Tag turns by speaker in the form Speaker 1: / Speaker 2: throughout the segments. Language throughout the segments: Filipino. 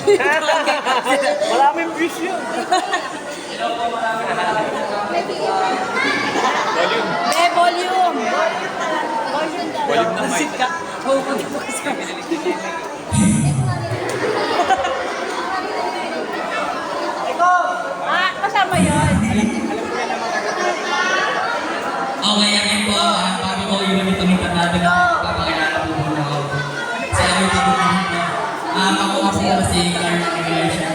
Speaker 1: Maraming views yun. Volume.
Speaker 2: May volume.
Speaker 1: Volume ng mic.
Speaker 2: Kasama yun.
Speaker 3: Okay, yan po. Bago ko iwan ito ng tanado na papakilala po muna ako. Sa amin po po. Ako kasi si Carl Regulation.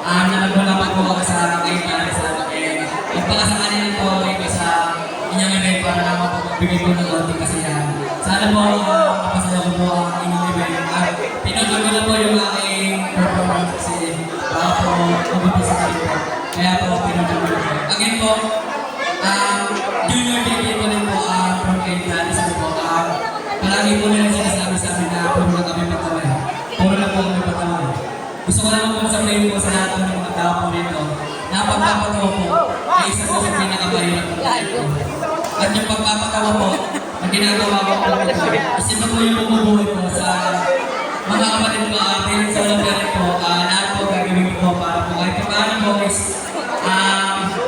Speaker 3: Nalagmula po ako sa kayo para sa akin. Magpakasakali lang po ako sa inyong event para naman po magbigay ko ng konting kasiyahan. Sana po mapasaya ko po ang inyong event. Pinagod ko na po yung aking performance kasi para po mabuti sa kayo. Kaya po pinagod ko na po. Again po, Junior JJ po rin po from Kaintanis po. Palagi po nila sinasabi sa amin na puro na kami patawin. Puro na po kami patawin. Gusto ko naman po sabihin po sa lahat ng mga tao po rito na pagpapatawa po ay isa po sa pinakabahirap po tayo. At yung pagpapatawa po na ginagawa ko po ito, isa po yung bumubuhay po sa mga kapatid ko bilang sa walang pera po. Lahat po gagawin ko po para po kahit paano po is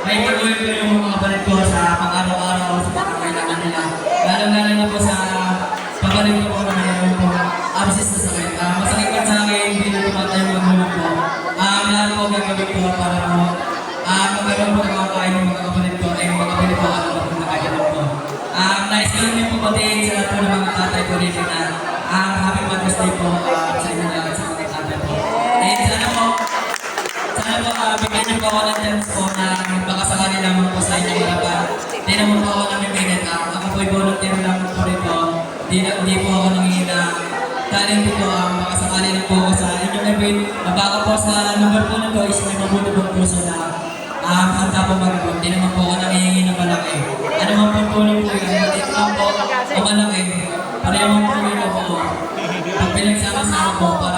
Speaker 3: may gagawin ko yung mga kapatid ko sa pang-araw-araw sa pagkakailangan nila. Lalo-lalo na po sa pabalik ko po na mayroon po absis na sakit. Masakit pa sa akin, hindi na tumatayo ang hulog ko. Lahat po gagawin ko para po magkaroon po ng mga kain ng mga kapatid ko ay mga kapatid ko ano po nakagalan po. Nais ko lang din po patiin sa lahat po ng mga tatay ko rin na happy Mother's Day po sa inyo lahat sa mga tatay po. And sana po bigyan niyo po ako ng chance po na baka sakali naman po sa inyong harapan. Hindi naman po ako namiminit. Ako po'y volunteer lang po rito. Hindi po ako nangihina. Talent po baka sakali na po ako sa inyong event. Baka po sa number po na to is may mabuti pong puso na handa po mag-event. Hindi naman po ako nangihingi ng malaki. Ano man po tulong po yun. Dito lang po o malaki. Pareho po yun po. Pag pinagsama-sama po para